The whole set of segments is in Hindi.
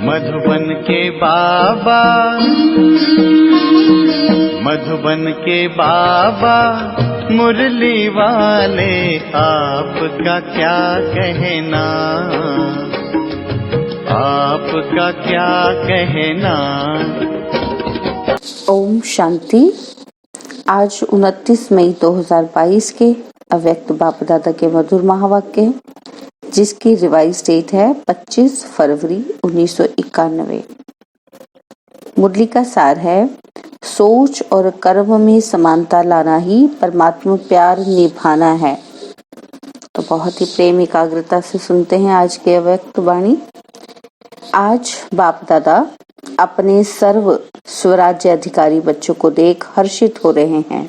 मधुबन के बाबा, मधुबन के बाबा मुरली वाले, आपका क्या कहना, आपका क्या कहना। ओम शांति। आज 29 मई 2022 के अव्यक्त बाप दादा के मधुर महावाक्य, जिसकी रिवाइज डेट है 25 फरवरी 1991। मुरली का सार है, सोच और कर्म में समानता लाना ही परमात्मा प्यार निभाना है। तो बहुत ही प्रेम एकाग्रता से सुनते हैं आज के अव्यक्त वाणी। आज बाप दादा अपने सर्व स्वराज्य अधिकारी बच्चों को देख हर्षित हो रहे हैं,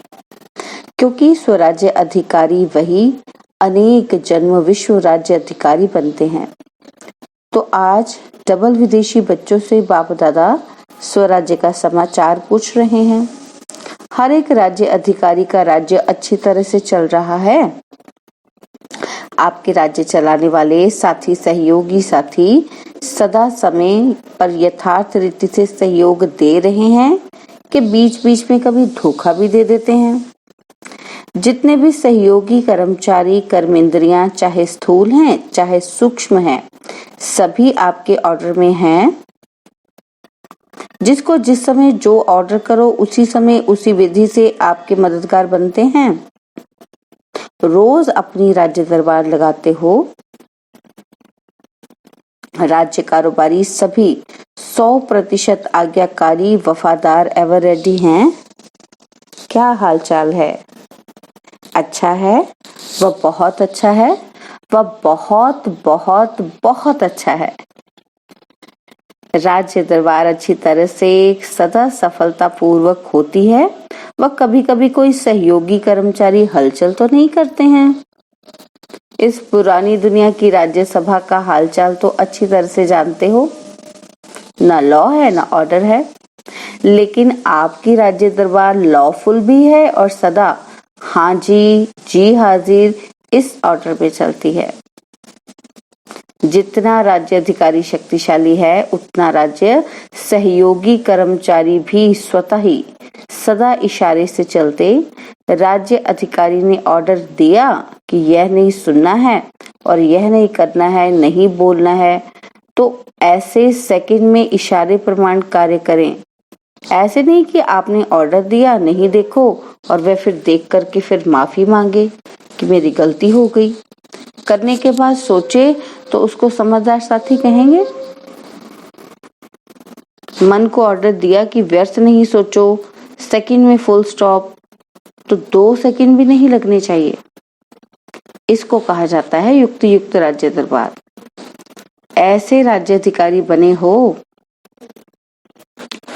क्योंकि स्वराज्य अधिकारी वही अनेक जन्म विश्व राज्य अधिकारी बनते हैं। तो आज डबल विदेशी बच्चों से बाप दादा स्वराज्य का समाचार पूछ रहे हैं। हर एक राज्य अधिकारी का राज्य अच्छी तरह से चल रहा है। आपके राज्य चलाने वाले साथी, सहयोगी साथी सदा समय पर यथार्थ रीति से सहयोग दे रहे हैं कि बीच बीच में कभी धोखा भी दे देते हैं। जितने भी सहयोगी कर्मचारी, कर्मेंद्रियां चाहे स्थूल हैं चाहे सूक्ष्म हैं, सभी आपके ऑर्डर में हैं। जिसको जिस समय जो ऑर्डर करो उसी समय उसी विधि से आपके मददगार बनते हैं। रोज अपनी राज्य दरबार लगाते हो। राज्य कारोबारी सभी 100% आज्ञाकारी, वफादार, एवर रेडी हैं। क्या हालचाल है? अच्छा है? वह बहुत अच्छा है। वह बहुत बहुत बहुत अच्छा है। राज्य दरबार अच्छी तरह से सदा सफलता पूर्वक होती है। वह कभी कभी कोई सहयोगी कर्मचारी हलचल तो नहीं करते हैं। इस पुरानी दुनिया की राज्यसभा का हालचाल तो अच्छी तरह से जानते हो। ना लॉ है ना ऑर्डर है, लेकिन आपकी राज्य दरबार लॉफुल भी है और सदा हाँ जी हाजिर इस ऑर्डर पे चलती है। जितना राज्य अधिकारी शक्तिशाली है, उतना राज्य सहयोगी कर्मचारी भी स्वतः ही सदा इशारे से चलते। राज्य अधिकारी ने ऑर्डर दिया कि यह नहीं सुनना है और यह नहीं करना है, नहीं बोलना है, तो ऐसे सेकंड में इशारे प्रमाण कार्य करें। ऐसे नहीं कि आपने ऑर्डर दिया, नहीं देखो और वह फिर देख करके फिर माफी मांगे कि मेरी गलती हो गई। करने के बाद सोचे तो उसको समझदार साथी कहेंगे। मन को ऑर्डर दिया कि व्यर्थ नहीं सोचो, सेकंड में फुल स्टॉप, तो 2 सेकंड भी नहीं लगने चाहिए। इसको कहा जाता है युक्ति युक्त राज्य दरबार। ऐसे राज्य अधिकारी बने हो?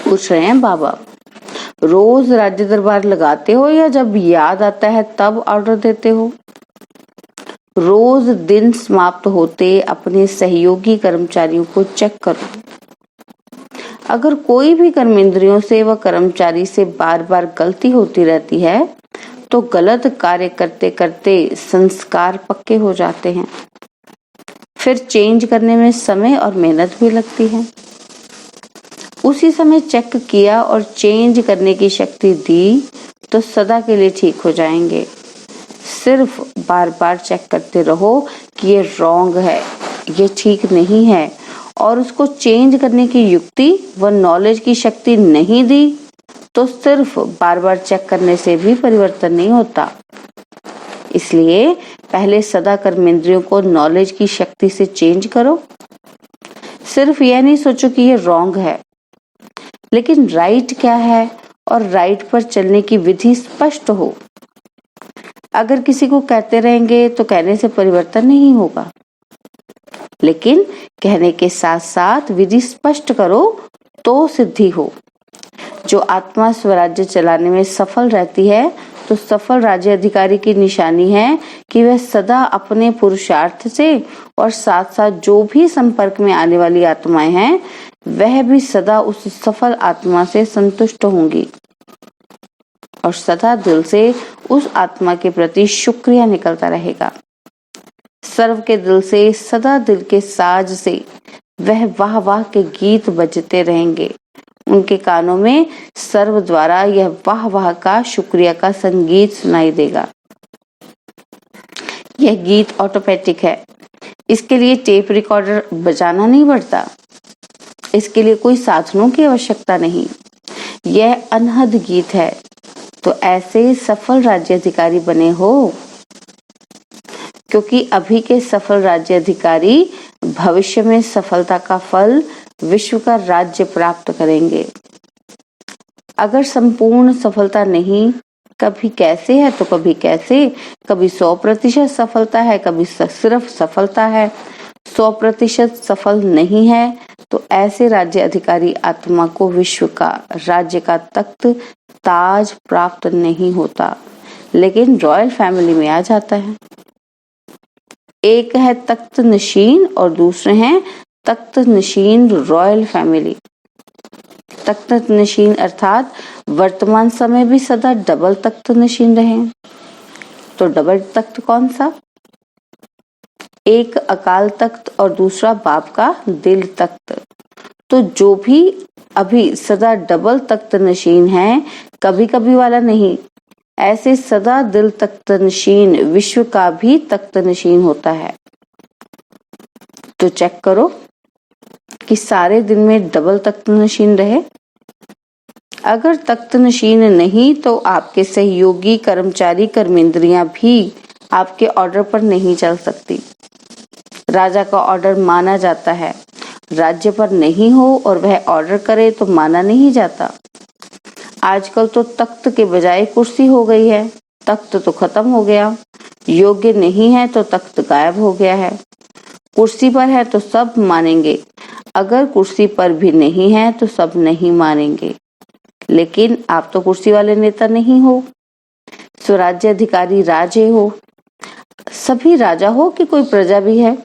पूछ रहे हैं बाबा। रोज राज्य दरबार लगाते हो या जब याद आता है तब ऑर्डर देते हो? रोज दिन समाप्त होते अपने सहयोगी कर्मचारियों को चेक करो। अगर कोई भी कर्मेंद्रियों से व कर्मचारी से बार बार गलती होती रहती है, तो गलत कार्य करते करते संस्कार पक्के हो जाते हैं। फिर चेंज करने में समय और मेहनत भी लगती है। उसी समय चेक किया और चेंज करने की शक्ति दी तो सदा के लिए ठीक हो जाएंगे। सिर्फ बार बार चेक करते रहो कि ये रॉन्ग है, ये ठीक नहीं है, और उसको चेंज करने की युक्ति व नॉलेज की शक्ति नहीं दी, तो सिर्फ बार बार चेक करने से भी परिवर्तन नहीं होता। इसलिए पहले सदा कर्मेंद्रियों को नॉलेज की शक्ति से चेंज करो। सिर्फ यह नहीं सोचो कि ये रॉन्ग है, लेकिन राइट क्या है और राइट पर चलने की विधि स्पष्ट हो। अगर किसी को कहते रहेंगे तो कहने से परिवर्तन नहीं होगा, लेकिन कहने के साथ साथ विधि स्पष्ट करो तो सिद्धि हो। जो आत्मा स्वराज्य चलाने में सफल रहती है, तो सफल राज्य अधिकारी की निशानी है कि वह सदा अपने पुरुषार्थ से और साथ साथ जो भी संपर्क में आने वाली आत्माएं हैं, वह भी सदा उस सफल आत्मा से संतुष्ट होंगी और सदा दिल से उस आत्मा के प्रति शुक्रिया निकलता रहेगा। सर्व के दिल से, सदा दिल के साज से वह वाह वाह के गीत बजते रहेंगे। उनके कानों में सर्व द्वारा यह वाह वाह का शुक्रिया का संगीत सुनाई देगा। यह गीत ऑटोमेटिक है, इसके लिए टेप रिकॉर्डर बजाना नहीं पड़ता, इसके लिए कोई साधनों की आवश्यकता नहीं। यह अनहद गीत है। तो ऐसे सफल राज्य अधिकारी बने हो, क्योंकि अभी के सफल राज्य अधिकारी भविष्य में सफलता का फल विश्व का राज्य प्राप्त करेंगे। अगर संपूर्ण सफलता नहीं, कभी कैसे है तो कभी कैसे, कभी 100% सफलता है, कभी सिर्फ सफलता है, 100% सफल नहीं है, तो ऐसे राज्य अधिकारी आत्मा को विश्व का राज्य का तख्त ताज प्राप्त नहीं होता, लेकिन रॉयल फैमिली में आ जाता है। एक है तख्त नशीन और दूसरे हैं तख्त नशीन रॉयल फैमिली। तख्त नशीन अर्थात वर्तमान समय भी सदा डबल तख्त नशीन रहे। तो डबल तख्त कौन सा? एक अकाल तख्त और दूसरा बाप का दिल तख्त। तो जो भी अभी सदा डबल तख्त नशीन है, कभी कभी वाला नहीं, ऐसे सदा दिल तख्त नशीन विश्व का भी तख्त नशीन होता है। तो चेक करो कि सारे दिन में डबल तख्त नशीन रहे। अगर तख्त नशीन नहीं तो आपके सहयोगी कर्मचारी कर्मेंद्रियां भी आपके ऑर्डर पर नहीं चल सकती। राजा का ऑर्डर माना जाता है, राज्य पर नहीं हो और वह ऑर्डर करे तो माना नहीं जाता। आजकल तो तख्त के बजाय कुर्सी हो गई है। तख्त तो खत्म हो गया, योग्य नहीं है तो तख्त गायब हो गया है। कुर्सी पर है तो सब मानेंगे, अगर कुर्सी पर भी नहीं है तो सब नहीं मानेंगे। लेकिन आप तो कुर्सी वाले नेता नहीं हो, स्वराज्य अधिकारी राजे हो। सभी राजा हो कि कोई प्रजा भी है?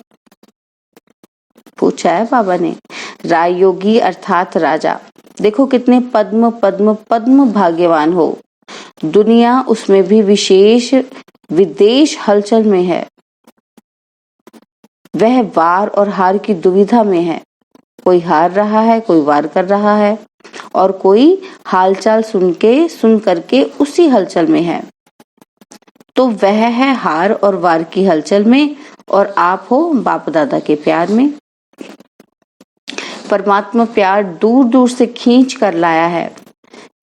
पूछा है बाबा ने। राजयोगी अर्थात राजा। देखो कितने पद्म पद्म पद्म भाग्यवान हो। दुनिया उसमें भी विशेष विदेश हलचल में है। वह वार और हार की दुविधा में है। कोई हार रहा है, कोई वार कर रहा है, और कोई हालचाल सुन करके उसी हलचल में है। तो वह है हार और वार की हलचल में, और आप हो बाप दादा के प्यार में। परमात्मा प्यार दूर दूर से खींच कर लाया है।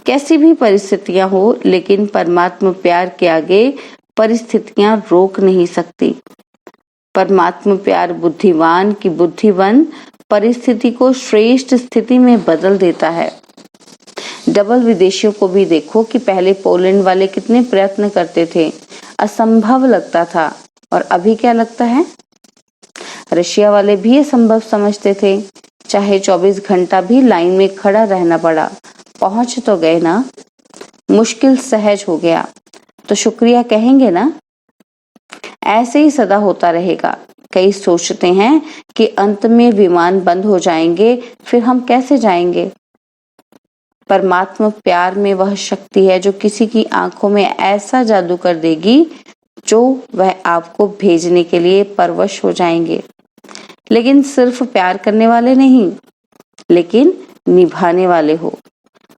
कैसी भी परिस्थितियां हो, लेकिन परमात्मा प्यार के आगे परिस्थितियां रोक नहीं सकती। परमात्मा प्यार बुद्धिवान की बुद्धिवन परिस्थिति को श्रेष्ठ स्थिति में बदल देता है। डबल विदेशियों को भी देखो कि पहले पोलैंड वाले कितने प्रयत्न करते थे, असंभव लगता था, और अभी क्या लगता है? रशिया वाले भी असंभव समझते थे, चाहे 24 घंटा भी लाइन में खड़ा रहना पड़ा, पहुंच तो गए ना। मुश्किल सहज हो गया तो शुक्रिया कहेंगे ना। ऐसे ही सदा होता रहेगा। कई सोचते हैं कि अंत में विमान बंद हो जाएंगे, फिर हम कैसे जाएंगे? परमात्मा प्यार में वह शक्ति है जो किसी की आंखों में ऐसा जादू कर देगी जो वह आपको भेजने के लिए परवश हो जाएंगे। लेकिन सिर्फ प्यार करने वाले नहीं, लेकिन निभाने वाले हो।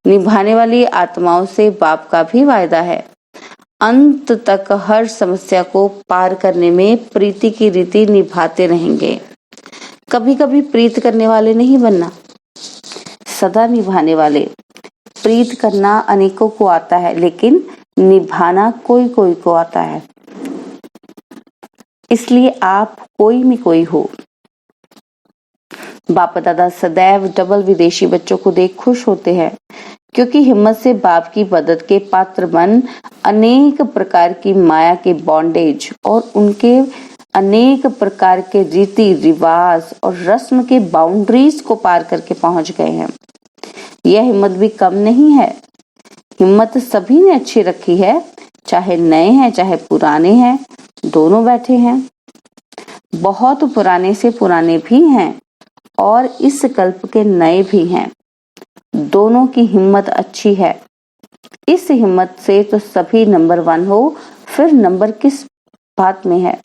निभाने वाली आत्माओं से बाप का भी वायदा है, अंत तक हर समस्या को पार करने में प्रीति की रीति निभाते रहेंगे। कभी कभी प्रीत करने वाले नहीं बनना, सदा निभाने वाले। प्रीत करना अनेकों को आता है, लेकिन निभाना कोई कोई को आता है। इसलिए आप कोई में कोई हो। बाप दादा सदैव डबल विदेशी बच्चों को देख खुश होते हैं, क्योंकि हिम्मत से बाप की मदद के पात्र बन अनेक प्रकार की माया के बॉन्डेज और उनके अनेक प्रकार के रीति रिवाज और रस्म के बाउंड्रीज को पार करके पहुंच गए हैं। यह हिम्मत भी कम नहीं है। हिम्मत सभी ने अच्छी रखी है, चाहे नए हैं चाहे पुराने हैं, दोनों बैठे हैं। बहुत पुराने से पुराने भी हैं और इस कल्प के नए भी हैं। दोनों की हिम्मत अच्छी है। इस हिम्मत से तो सभी नंबर 1 हो, फिर नंबर किस बात में है?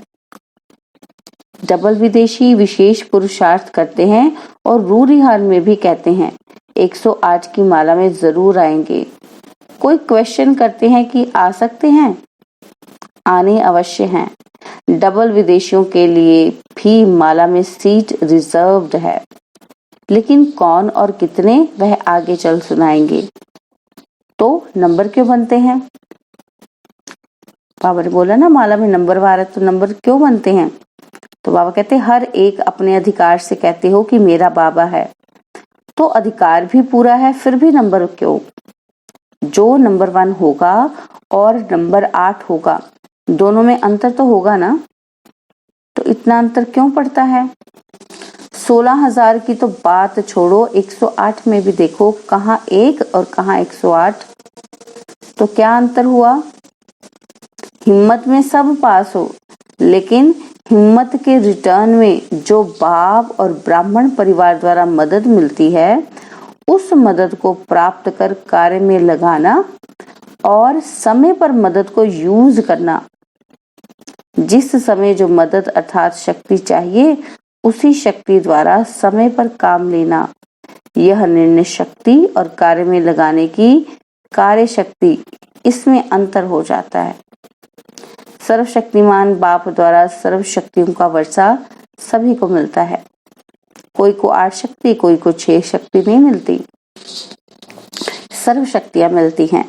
डबल विदेशी विशेष पुरुषार्थ करते हैं और रूरिहार में भी कहते हैं 108 की माला में जरूर आएंगे। कोई क्वेश्चन करते हैं कि आ सकते हैं? आने अवश्य हैं। डबल विदेशियों के लिए भी माला में सीट रिजर्व्ड है, लेकिन कौन और कितने वह आगे चल सुनाएंगे। तो नंबर क्यों बनते हैं? बाबा ने बोला ना माला में नंबर वार है, तो नंबर क्यों बनते हैं? तो बाबा कहते हर एक अपने अधिकार से कहते हो कि मेरा बाबा है, तो अधिकार भी पूरा है, फिर भी नंबर क्यों? जो नंबर 1 होगा और नंबर 8 होगा, दोनों में अंतर तो होगा ना, तो इतना अंतर क्यों पड़ता है? 16,000 की तो बात छोड़ो, 108 में भी देखो, कहाँ 1 और कहाँ 108, तो क्या अंतर हुआ? हिम्मत में सब पास हो, लेकिन हिम्मत के रिटर्न में जो बाप और ब्राह्मण परिवार द्वारा मदद मिलती है, उस मदद को प्राप्त कर कार्य में लगाना और समय पर मदद को यूज करना। जिस समय जो मदद अर्थात शक्ति चाहिए, उसी शक्ति द्वारा समय पर काम लेना, यह निर्णय शक्ति और कार्य में लगाने की कार्य शक्ति, इसमें अंतर हो जाता है। सर्वशक्तिमान बाप द्वारा सर्व शक्तियों का वर्षा सभी को मिलता है। कोई को 8 शक्ति, कोई को 6 शक्ति नहीं मिलती, सर्व शक्तियां मिलती हैं।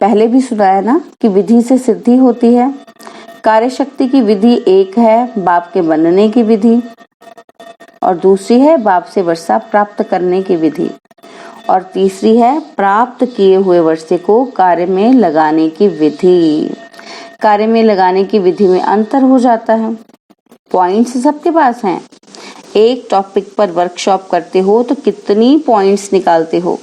पहले भी सुनाया ना कि विधि से सिद्धि होती है। कार्य शक्ति की विधि एक है बाप के बनने की विधि, और दूसरी है बाप से वर्षा प्राप्त करने की विधि, और तीसरी है प्राप्त किए हुए वर्षे को कार्य में लगाने की विधि। कार्य में लगाने की विधि में अंतर हो जाता है। पॉइंट्स सबके पास हैं। एक टॉपिक पर वर्कशॉप करते हो तो कितनी पॉइंट्स निकालते हो,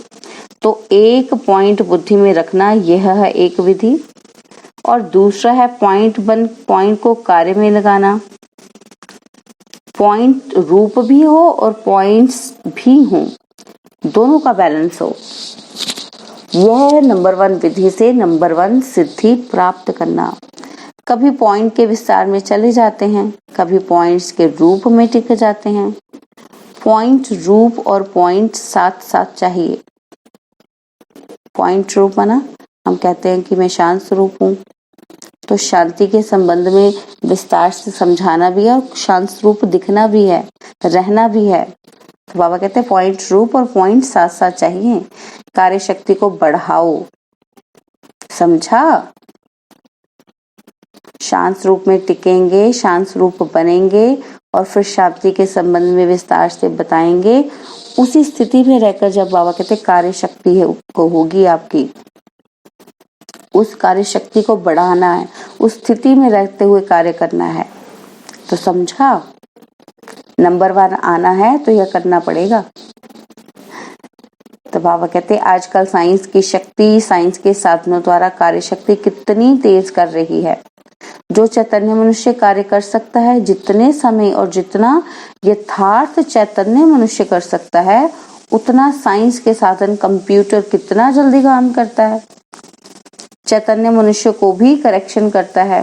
तो एक पॉइंट बुद्धि में रखना, यह है एक विधि, और दूसरा है पॉइंट को कार्य में लगाना। पॉइंट रूप भी हो और पॉइंट्स भी हो, दोनों का बैलेंस हो, यह है नंबर 1 विधि से नंबर 1 सिद्धि प्राप्त करना। कभी पॉइंट के विस्तार में चले जाते हैं, कभी पॉइंट्स के रूप में टिक जाते हैं। पॉइंट रूप और पॉइंट साथ साथ चाहिए। पॉइंट रूप माना हम कहते हैं कि मैं शांत स्वरूप हूँ, तो शांति के संबंध में विस्तार से समझाना भी है और शांत स्वरूप दिखना भी है, रहना भी है। तो बाबा कहते हैं पॉइंट रूप और पॉइंट साथ साथ चाहिए। कार्य शक्ति को बढ़ाओ, समझा? शांत रूप में टिकेंगे, शांत रूप बनेंगे और फिर शांति के संबंध में विस्तार से बताएंगे। उसी स्थिति में रहकर जब बाबा कहते कार्य शक्ति है को होगी आपकी, उस कार्य शक्ति को बढ़ाना है, उस स्थिति में रहते हुए कार्य करना है। तो समझा? नंबर 1 आना है तो यह करना पड़ेगा। तो बाबा कहते आजकल साइंस की शक्ति, साइंस के साधनों द्वारा कार्य शक्ति कितनी तेज कर रही है। जो चैतन्य मनुष्य कार्य कर सकता है, जितने समय और जितना यथार्थ चैतन्य मनुष्य कर सकता है, उतना साइंस के साधन कंप्यूटर कितना जल्दी काम करता है। चैतन्य मनुष्य को भी करेक्शन करता है।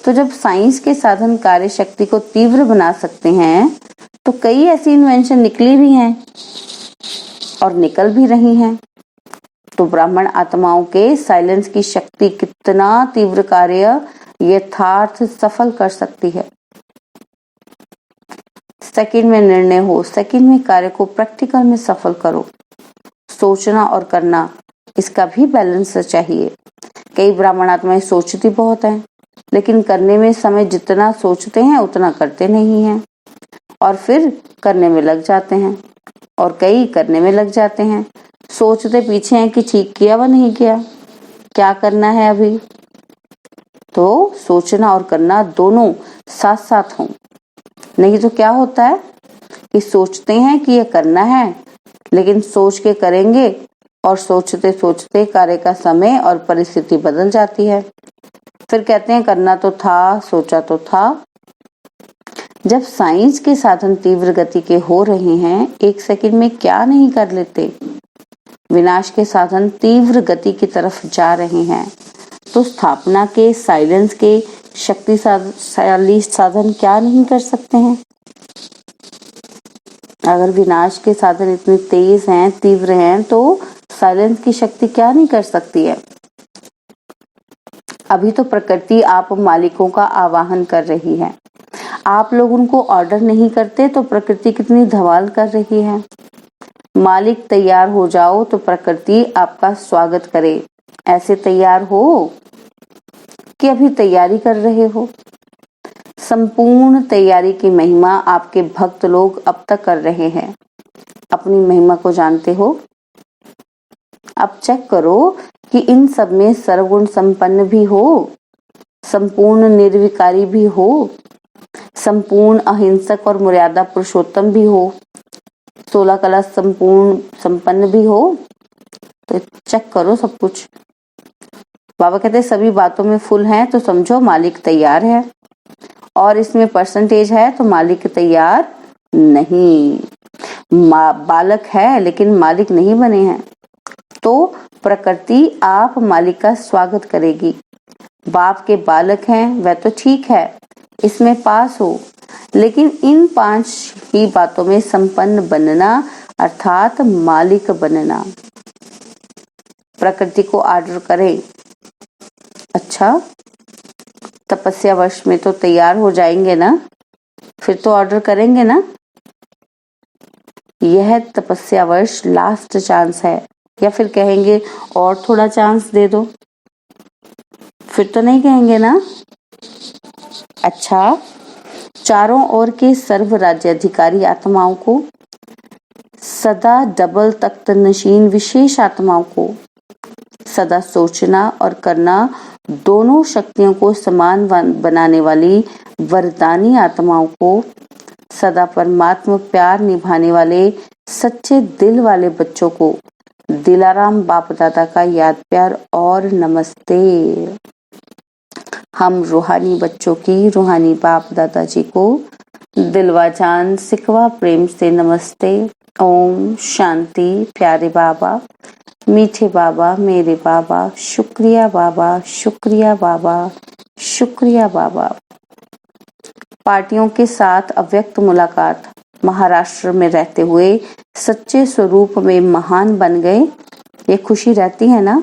तो जब साइंस के साधन कार्य शक्ति को तीव्र बना सकते हैं, तो कई ऐसी इन्वेंशन निकली भी हैं और निकल भी रही हैं। तो ब्राह्मण आत्माओं के साइलेंस की शक्ति कितना तीव्र कार्य यथार्थ सफल कर सकती है। सेकंड में निर्णय हो, सेकंड में कार्य को प्रैक्टिकल में सफल करो। सोचना और करना, इसका भी बैलेंस चाहिए। कई ब्राह्मण आत्माएं सोचती बहुत हैं, लेकिन करने में समय जितना सोचते हैं उतना करते नहीं हैं, और फिर करने में लग जाते हैं, और कई करने में लग जाते हैं, सोचते पीछे हैं कि ठीक किया व नहीं किया, क्या करना है अभी। तो सोचना और करना दोनों साथ साथ हों, नहीं तो क्या होता है कि सोचते हैं कि ये करना है, लेकिन सोच के करेंगे और सोचते सोचते कार्य का समय और परिस्थिति बदल जाती है। फिर कहते हैं करना तो था, सोचा तो था। जब साइंस के साधन तीव्र गति के हो रहे हैं, 1 सेकंड में क्या नहीं कर लेते। विनाश के साधन तीव्र गति की तरफ जा रहे हैं, तो स्थापना के, साइलेंस के शक्तिशाली साधन क्या नहीं कर सकते हैं? अगर विनाश के साधन इतने तेज हैं, तीव्र हैं, तो साइलेंस की शक्ति क्या नहीं कर सकती है? अभी तो प्रकृति आप मालिकों का आवाहन कर रही है, आप लोग उनको ऑर्डर नहीं करते तो प्रकृति कितनी धमाल कर रही है। मालिक तैयार हो जाओ तो प्रकृति आपका स्वागत करे। ऐसे तैयार हो कि अभी तैयारी कर रहे हो? संपूर्ण तैयारी की महिमा आपके भक्त लोग अब तक कर रहे हैं। अपनी महिमा को जानते हो? अब चेक करो कि इन सब में सर्वगुण संपन्न भी हो, संपूर्ण निर्विकारी भी हो, संपूर्ण अहिंसक और मर्यादा पुरुषोत्तम भी हो, 16 कला संपूर्ण संपन्न भी हो। तो चेक करो सब कुछ। बाबा कहते सभी बातों में फुल है तो समझो मालिक तैयार है, और इसमें परसेंटेज है तो मालिक तैयार नहीं। बालक है लेकिन मालिक नहीं बने हैं, तो प्रकृति आप मालिक का स्वागत करेगी। बाप के बालक हैं वह तो ठीक है, इसमें पास हो, लेकिन इन 5 ही बातों में संपन्न बनना अर्थात मालिक बनना। प्रकृति को ऑर्डर करें, अच्छा तपस्या वर्ष में तो तैयार हो जाएंगे ना, फिर तो ऑर्डर करेंगे ना। यह तपस्या वर्ष लास्ट चांस है, या फिर कहेंगे और थोड़ा चांस दे दो, फिर तो नहीं कहेंगे ना। अच्छा, चारों ओर के सर्व राज्याधिकारी आत्माओं को, सदा डबल तख्त नशीन विशेष आत्माओं को, सदा सोचना और करना दोनों शक्तियों को समान बनाने वाली वरदानी आत्माओं को, सदा परमात्मा प्यार निभाने वाले सच्चे दिल वाले बच्चों को दिलाराम बाप दादा का याद प्यार और नमस्ते। हम रूहानी बच्चों की रूहानी बाप दादा जी को दिलवा जान सिकवा प्रेम से नमस्ते। ओम शांति। प्यारे बाबा, मीठे बाबा, मेरे बाबा, शुक्रिया बाबा, शुक्रिया बाबा, शुक्रिया बाबा। पार्टियों के साथ अव्यक्त मुलाकात, महाराष्ट्र में रहते हुए सच्चे स्वरूप में महान बन गए, ये खुशी रहती है ना।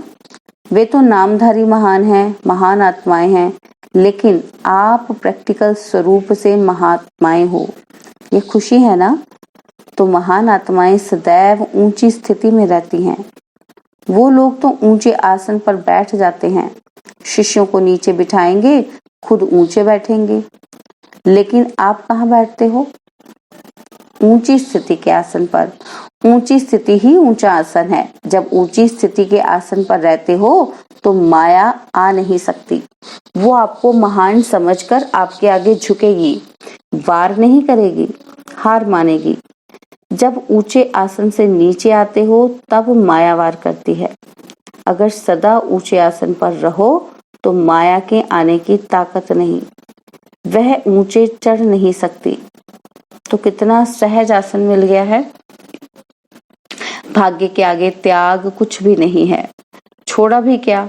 वे तो नामधारी महान हैं, महान आत्माएं हैं, लेकिन आप प्रैक्टिकल स्वरूप से महात्माएं हो, ये खुशी है ना। तो महान आत्माएं सदैव ऊंची स्थिति में रहती हैं। वो लोग तो ऊंचे आसन पर बैठ जाते हैं, शिष्यों को नीचे बिठाएंगे, खुद ऊंचे बैठेंगे। लेकिन आप कहाँ बैठते हो? ऊंची स्थिति के आसन पर। ऊंची स्थिति ही ऊंचा आसन है। जब ऊंची स्थिति के आसन पर रहते हो तो माया आ नहीं सकती। वो आपको महान समझकर आपके आगे झुकेगी, वार नहीं करेगी, हार मानेगी। जब ऊंचे आसन से नीचे आते हो तब माया वार करती है। अगर सदा ऊंचे आसन पर रहो तो माया के आने की ताकत नहीं, वह ऊंचे चढ़ नहीं सकती। तो कितना सहज आसन मिल गया है। भाग्य के आगे त्याग कुछ भी नहीं है। छोड़ा भी क्या,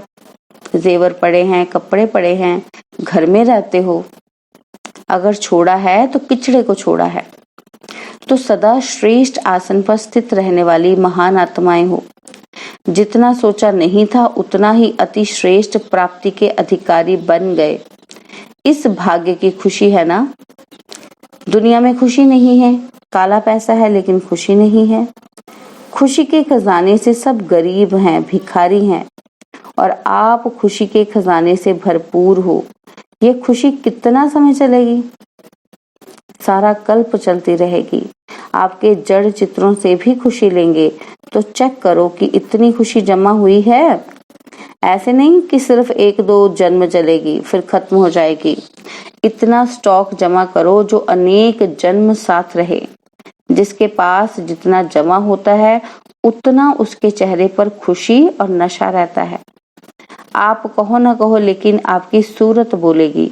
जेवर पड़े हैं, कपड़े पड़े हैं, घर में रहते हो। अगर छोड़ा है तो किचड़े को छोड़ा है। तो सदा श्रेष्ठ आसन पर स्थित रहने वाली महान आत्माएं हो। जितना सोचा नहीं था उतना ही अति श्रेष्ठ प्राप्ति के अधिकारी बन गए। इस भाग्य की खुशी है ना। दुनिया में खुशी नहीं है, काला पैसा है लेकिन खुशी नहीं है। खुशी के खजाने से सब गरीब हैं, भिखारी हैं, और आप खुशी के खजाने से भरपूर हो। ये खुशी कितना समय चलेगी? सारा कल्प चलती रहेगी। आपके जड़ चित्रों से भी खुशी लेंगे तो चेक करो कि इतनी खुशी जमा हुई है। ऐसे नहीं कि सिर्फ 1-2 जन्म चलेगी फिर खत्म हो जाएगी। इतना स्टॉक जमा करो जो अनेक जन्म साथ रहे। जिसके पास जितना जमा होता है उतना उसके चेहरे पर खुशी और नशा रहता है। आप कहो ना कहो लेकिन आपकी सूरत बोलेगी।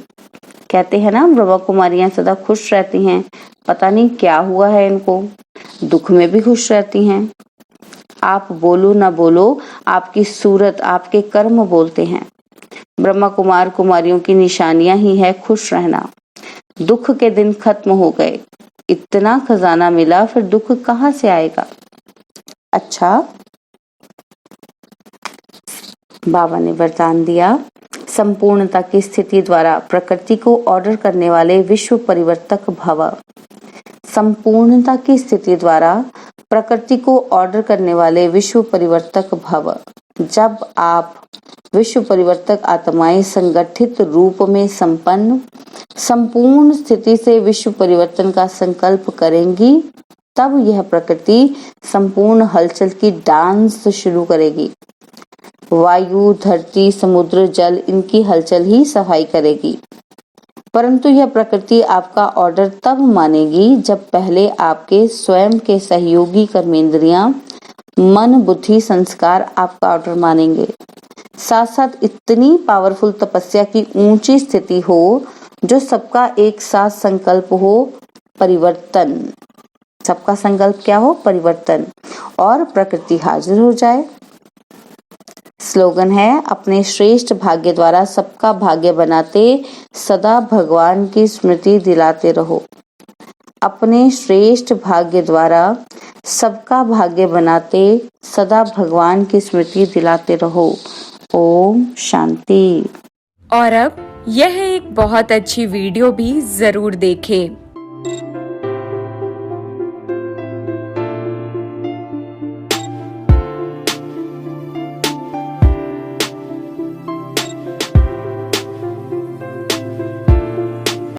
कहते हैं ना ब्रह्मा कुमारियां सदा खुश रहती हैं, पता नहीं क्या हुआ है इनको, दुख में भी खुश रहती हैं। आप बोलो ना बोलो, आपकी सूरत, आपके कर्म बोलते हैं। ब्रह्मा कुमार कुमारियों की निशानियां ही है खुश रहना। दुख के दिन खत्म हो गए, इतना खजाना मिला, फिर दुख कहाँ से आएगा। अच्छा, बाबा ने वरदान दिया, संपूर्णता की स्थिति द्वारा प्रकृति को ऑर्डर करने वाले विश्व परिवर्तक भव। संपूर्णता की स्थिति द्वारा प्रकृति को ऑर्डर करने वाले विश्व परिवर्तक भव। जब आप विश्व परिवर्तक आत्माएं संगठित रूप में संपन्न संपूर्ण स्थिति से विश्व परिवर्तन का संकल्प करेंगी, तब यह प्रकृति संपूर्ण हलचल की डांस शुरू करेगी। वायु, धरती, समुद्र, जल, इनकी हलचल ही सफाई करेगी। परंतु यह प्रकृति आपका ऑर्डर तब मानेगी जब पहले आपके स्वयं के सहयोगी कर्मेंद्रियां, मन, बुद्धि, संस्कार आपका ऑर्डर मानेंगे। साथ साथ इतनी पावरफुल तपस्या की ऊंची स्थिति हो जो सबका एक साथ संकल्प हो परिवर्तन। सबका संकल्प क्या हो? परिवर्तन। और प्रकृति हाजिर हो जाए। स्लोगन है, अपने श्रेष्ठ भाग्य द्वारा सबका भाग्य बनाते सदा भगवान की स्मृति दिलाते रहो। अपने श्रेष्ठ भाग्य द्वारा सबका भाग्य बनाते सदा भगवान की स्मृति दिलाते रहो। ओम शांति। और अब यह एक बहुत अच्छी वीडियो भी जरूर देखें।